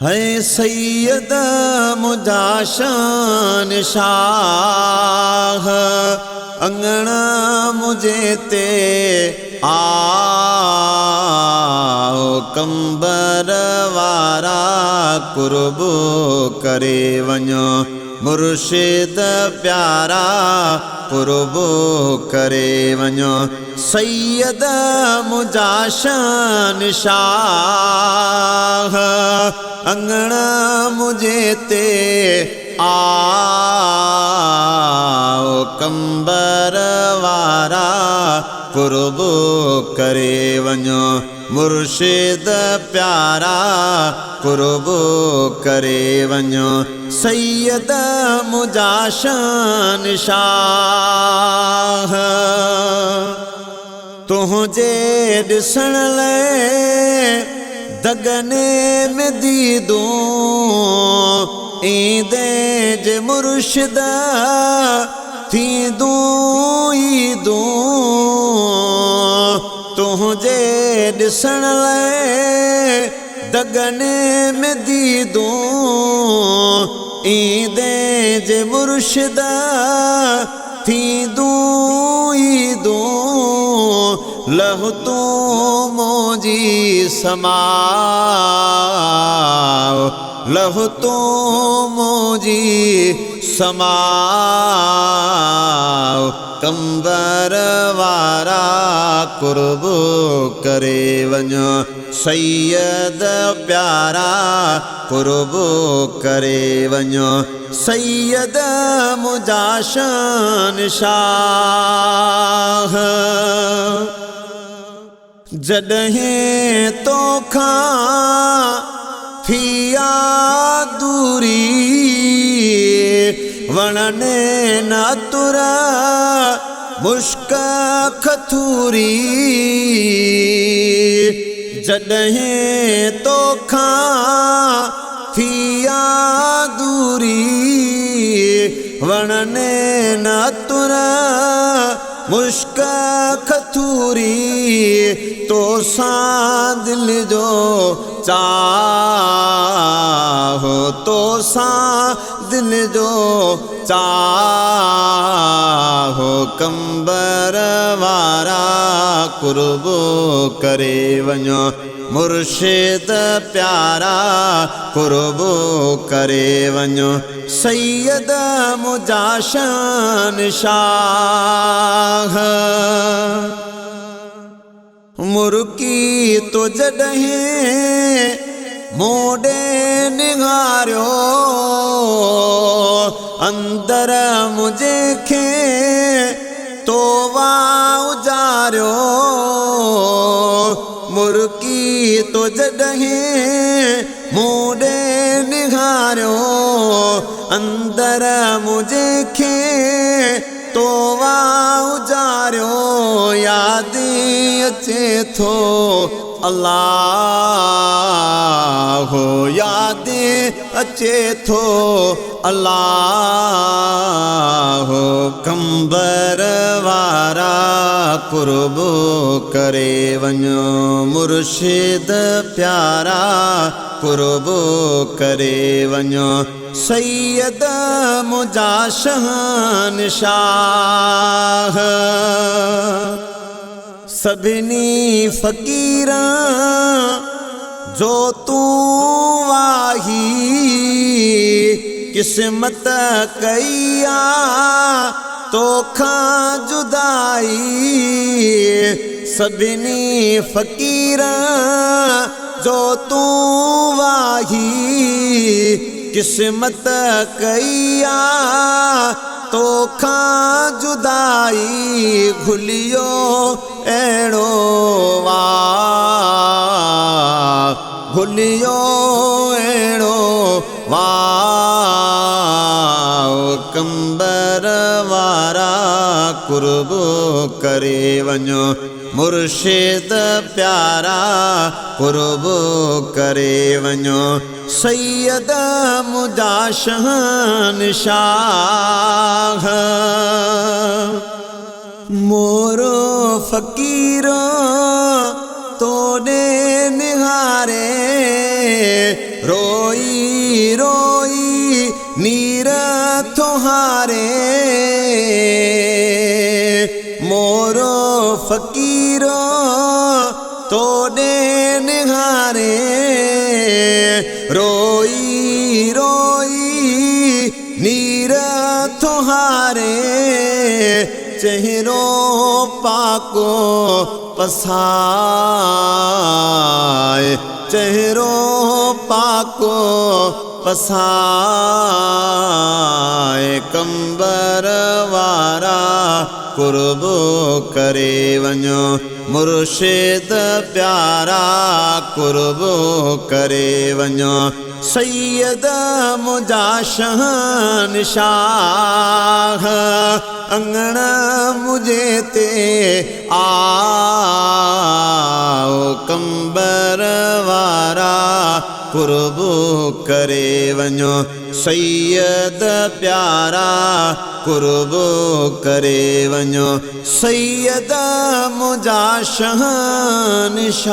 है सैयद मुझा शान शाह अंगना मुझे ते आओ कंबर वारा कुर्बो करे वञो मुर्शिद प्यारा कुर्बो करे वञो सैयद मुझा शान शाह अंगना मुझे ते आओ कंबर वारा कुर्बो करे वञो मुर्शिद प्यारा कुर्बो करे वञो सैयद मुझा शान शाह तुझे ॾिसण लाइ दगने में दीदूं ईंदे जे मुर्शिद थींदूं ईदूं तुझे ॾिसण लाइ दगने में दीदूं ईंदे जे मुर्शिद थींदूं ईदूं लहू तूं मुंहिंजी समाओ लहू तूं मुंहिंजी समाओ कंबर वारा कुर्बो करे वञो सैयद प्यारा कुर्बो करे वञो सैयद मुझा शान शाह जॾहिं तोखां थिया दूरी वणने न तुर मुश्क खथूरी जॾहिं तोखां थिया दूरी वणने न तुर मुश्क खथूरी तो सां दिल जो चाहो तो सां दिल जो चाहो कंबर वारा कुर्बो करे वञो मुर्शिद प्यारा कुर्बो करे वञो सैयद मुझा शान शाह मुर्की तो जॾहिं मोॾे निहारियो अंदर मुझे खे तो उजारियो मुर्की तो जॾहिं मोॾे निहारियो अंदर मुझे खे तो उजारियो याद अचे थो अल्लाह हो याद अचे थो अल्लाह हो कंबर वारा कुर्बो करे वञो मुर्शिद प्यारा कुर्बो करे वञो सैयद मुझा शान शाह सभिनी फ़क़ीरां जो तूं वाही क़िस्मत कई आ तोखां जुदाई सभिनी फ़क़ीरां जो तूं वाही क़िस्मत कई आ तोखां जुदाई भुलियो अहिड़ो वाह भुलियो अहिड़ो वाह कंबर वारा कुर्बो करे वञो मुर्शिद प्यारा कुर्बो करे वञो सैयद मुझा शान शाह मोरो फ़क़ीरो तोड़े निहारे रोई रोई नीर तुहारे मोरो फकीरो तोड़े निहारे रोई रोई नीर तुहारे चेहरो पाको पसाए चेहरो पाको पसाए कंबर वारा कुर्बो करे वञो मुर्शिद प्यारा कुर्बो करे वञो सैयद मुंहिंजा शहंशाह अंगण मुझे ते आओ कंबर वारा कुर्बो करे वञो सैयद प्यारा कुर्बो करे वञो सैयद मुंहिंजा शहंशाह।